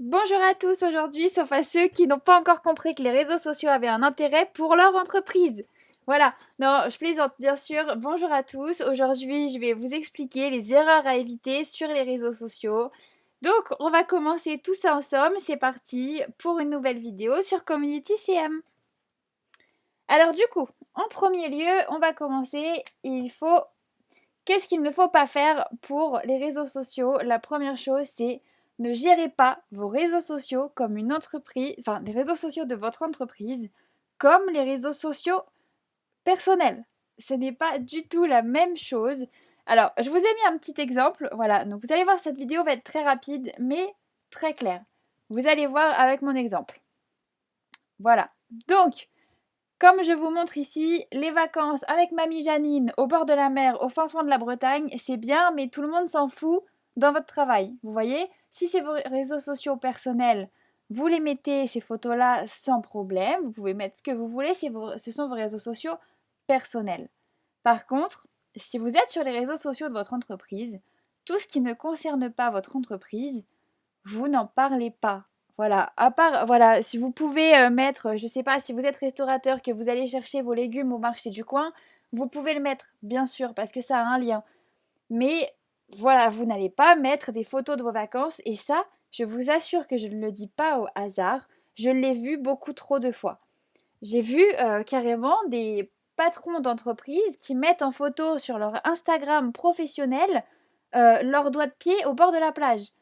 Bonjour à tous aujourd'hui, sauf à ceux qui n'ont pas encore compris que les réseaux sociaux avaient un intérêt pour leur entreprise. Voilà, non, je plaisante bien sûr. Bonjour à tous, aujourd'hui je vais vous expliquer les erreurs à éviter sur les réseaux sociaux. Donc on va commencer tout ça ensemble, c'est parti pour une nouvelle vidéo sur Community CM. Alors du coup, en premier lieu, on va commencer, Qu'est-ce qu'il ne faut pas faire pour les réseaux sociaux? La première chose, c'est ne gérez pas vos réseaux sociaux comme une entreprise, enfin les réseaux sociaux de votre entreprise, comme les réseaux sociaux personnels. Ce n'est pas du tout la même chose. Alors, je vous ai mis un petit exemple. Voilà, donc vous allez voir, cette vidéo va être très rapide, mais très claire. Vous allez voir avec mon exemple. Voilà. Donc, comme je vous montre ici, les vacances avec mamie Janine au bord de la mer, au fin fond de la Bretagne, c'est bien, mais tout le monde s'en fout dans votre travail. Vous voyez, si c'est vos réseaux sociaux personnels, vous les mettez, ces photos-là, sans problème. Vous pouvez mettre ce que vous voulez, ce sont vos réseaux sociaux personnels. Par contre, si vous êtes sur les réseaux sociaux de votre entreprise, tout ce qui ne concerne pas votre entreprise, vous n'en parlez pas. Voilà, à part, voilà, si vous pouvez mettre, je sais pas, si vous êtes restaurateur, que vous allez chercher vos légumes au marché du coin, vous pouvez le mettre, bien sûr, parce que ça a un lien. Mais voilà, vous n'allez pas mettre des photos de vos vacances, et ça, je vous assure que je ne le dis pas au hasard, je l'ai vu beaucoup trop de fois. J'ai vu carrément des patrons d'entreprise qui mettent en photo sur leur Instagram professionnel leurs doigts de pied au bord de la plage.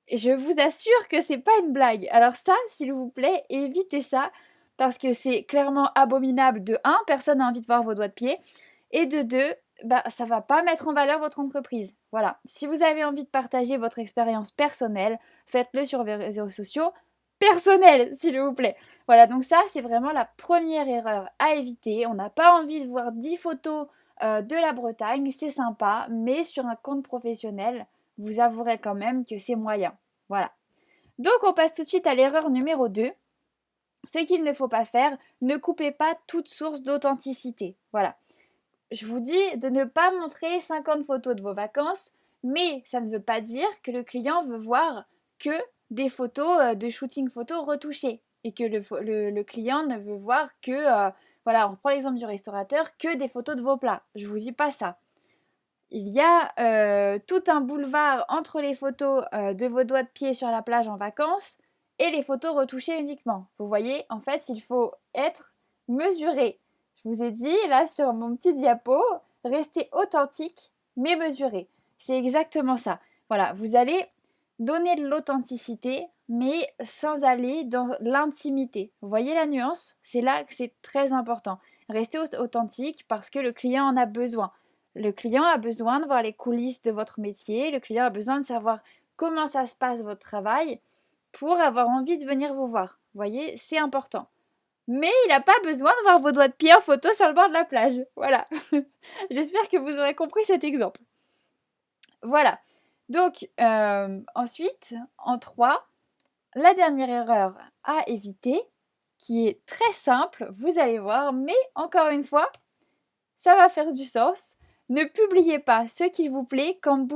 Et je vous assure que c'est pas une blague. Alors ça, s'il vous plaît, évitez ça parce que c'est clairement abominable. De un, personne n'a envie de voir vos doigts de pied, et de deux, bah ça va pas mettre en valeur votre entreprise. Voilà. Si vous avez envie de partager votre expérience personnelle, faites-le sur vos réseaux sociaux personnels, s'il vous plaît. Voilà, donc ça, c'est vraiment la première erreur à éviter. On n'a pas envie de voir 10 photos de la Bretagne, c'est sympa, mais sur un compte professionnel, vous avouerez quand même que c'est moyen. Voilà. Donc on passe tout de suite à l'erreur numéro 2. Ce qu'il ne faut pas faire, ne coupez pas toute source d'authenticité. Voilà. Je vous dis de ne pas montrer 50 photos de vos vacances, mais ça ne veut pas dire que le client veut voir que des photos de shooting photo retouchées et que le client ne veut voir que, voilà, on reprend l'exemple du restaurateur, que des photos de vos plats. Je vous dis pas ça. Il y a tout un boulevard entre les photos de vos doigts de pied sur la plage en vacances et les photos retouchées uniquement. Vous voyez, en fait, il faut être mesuré. Je vous ai dit, là, sur mon petit diapo, restez authentique, mais mesuré. C'est exactement ça. Voilà, vous allez donner de l'authenticité, mais sans aller dans l'intimité. Vous voyez la nuance? C'est là que c'est très important. Restez authentique parce que le client en a besoin. Le client a besoin de voir les coulisses de votre métier, le client a besoin de savoir comment ça se passe votre travail pour avoir envie de venir vous voir. Vous voyez, c'est important. Mais il n'a pas besoin de voir vos doigts de pied en photo sur le bord de la plage. Voilà. J'espère que vous aurez compris cet exemple. Voilà. Donc, ensuite, en 3, la dernière erreur à éviter, qui est très simple, vous allez voir, mais encore une fois, ça va faire du sens. Ne publiez pas ce qui vous plaît quand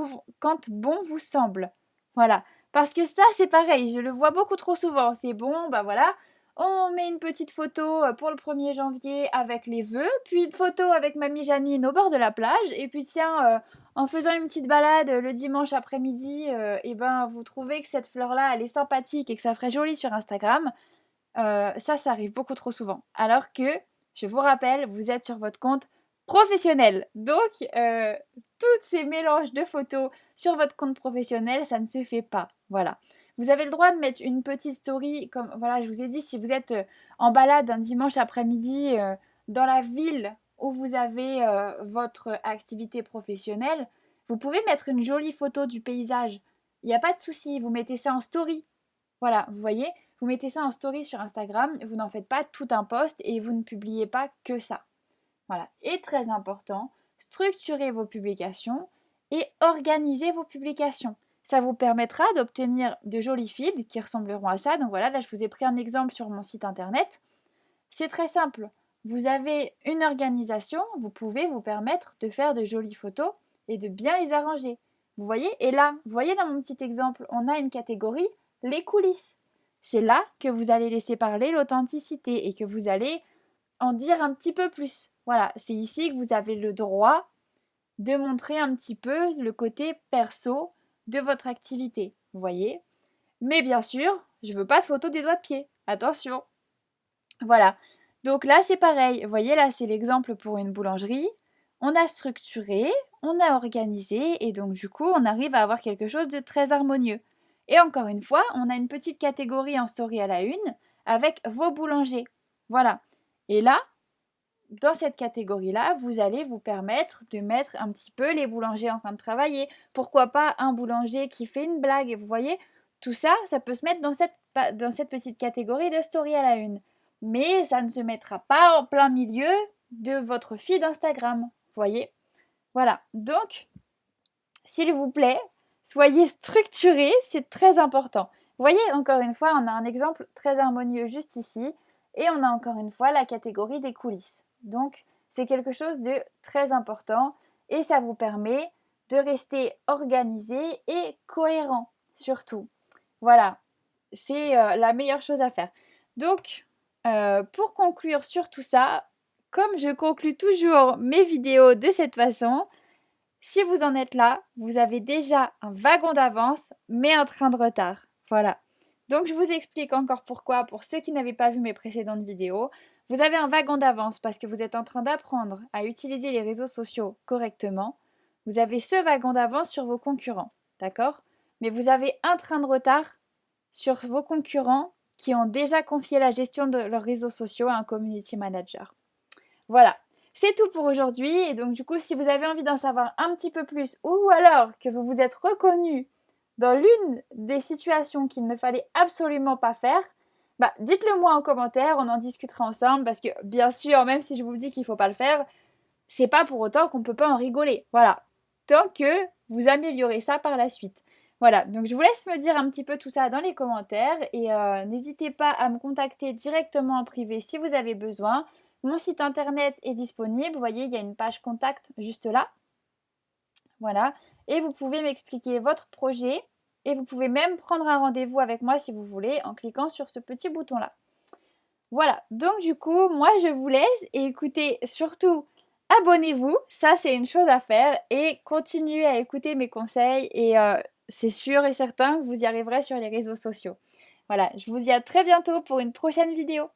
bon vous semble. Voilà. Parce que ça, c'est pareil, je le vois beaucoup trop souvent. C'est bon, bah voilà, on met une petite photo pour le 1er janvier avec les vœux, puis une photo avec mamie Janine au bord de la plage, et puis tiens, en faisant une petite balade le dimanche après-midi, et ben vous trouvez que cette fleur-là, elle est sympathique et que ça ferait joli sur Instagram. Ça arrive beaucoup trop souvent. Alors que, je vous rappelle, vous êtes sur votre compte professionnel. Donc, tous ces mélanges de photos sur votre compte professionnel, ça ne se fait pas. Voilà. Vous avez le droit de mettre une petite story, comme voilà, je vous ai dit, si vous êtes en balade un dimanche après-midi dans la ville où vous avez votre activité professionnelle, vous pouvez mettre une jolie photo du paysage. Il n'y a pas de souci, vous mettez ça en story. Voilà, vous voyez, vous mettez ça en story sur Instagram, vous n'en faites pas tout un post et vous ne publiez pas que ça. Voilà, et très important, structurez vos publications et organisez vos publications. Ça vous permettra d'obtenir de jolis feeds qui ressembleront à ça. Donc voilà, là je vous ai pris un exemple sur mon site internet. C'est très simple. Vous avez une organisation, vous pouvez vous permettre de faire de jolies photos et de bien les arranger. Vous voyez? Et là, vous voyez dans mon petit exemple, on a une catégorie les coulisses. C'est là que vous allez laisser parler l'authenticité et que vous allez en dire un petit peu plus. Voilà, c'est ici que vous avez le droit de montrer un petit peu le côté perso de votre activité, vous voyez. Mais bien sûr, je veux pas de photos des doigts de pied, attention. Voilà, donc là c'est pareil, vous voyez là c'est l'exemple pour une boulangerie. On a structuré, on a organisé et donc du coup on arrive à avoir quelque chose de très harmonieux. Et encore une fois, on a une petite catégorie en story à la une avec vos boulangers. Voilà. Et là, dans cette catégorie-là, vous allez vous permettre de mettre un petit peu les boulangers en train de travailler. Pourquoi pas un boulanger qui fait une blague, vous voyez, tout ça, ça peut se mettre dans cette petite catégorie de story à la une. Mais ça ne se mettra pas en plein milieu de votre feed Instagram, vous voyez. Voilà, donc, s'il vous plaît, soyez structurés, c'est très important. Vous voyez, encore une fois, on a un exemple très harmonieux juste ici, et on a encore une fois la catégorie des coulisses. Donc, c'est quelque chose de très important, et ça vous permet de rester organisé et cohérent, surtout. Voilà, c'est la meilleure chose à faire. Donc, pour conclure sur tout ça, comme je conclus toujours mes vidéos de cette façon, si vous en êtes là, vous avez déjà un wagon d'avance, mais un train de retard. Voilà. Donc je vous explique encore pourquoi, pour ceux qui n'avaient pas vu mes précédentes vidéos. Vous avez un wagon d'avance parce que vous êtes en train d'apprendre à utiliser les réseaux sociaux correctement. Vous avez ce wagon d'avance sur vos concurrents, d'accord? Mais vous avez un train de retard sur vos concurrents qui ont déjà confié la gestion de leurs réseaux sociaux à un community manager. Voilà, c'est tout pour aujourd'hui. Et donc du coup, si vous avez envie d'en savoir un petit peu plus ou alors que vous vous êtes reconnu dans l'une des situations qu'il ne fallait absolument pas faire, bah dites-le moi en commentaire, on en discutera ensemble parce que bien sûr, même si je vous dis qu'il ne faut pas le faire, c'est pas pour autant qu'on ne peut pas en rigoler. Voilà, tant que vous améliorez ça par la suite. Voilà, donc je vous laisse me dire un petit peu tout ça dans les commentaires et n'hésitez pas à me contacter directement en privé si vous avez besoin. Mon site internet est disponible, vous voyez, il y a une page contact juste là. Voilà, et vous pouvez m'expliquer votre projet et vous pouvez même prendre un rendez-vous avec moi si vous voulez en cliquant sur ce petit bouton-là. Voilà, donc du coup, moi je vous laisse et écoutez surtout, abonnez-vous, ça c'est une chose à faire et continuez à écouter mes conseils et c'est sûr et certain que vous y arriverez sur les réseaux sociaux. Voilà, je vous dis à très bientôt pour une prochaine vidéo.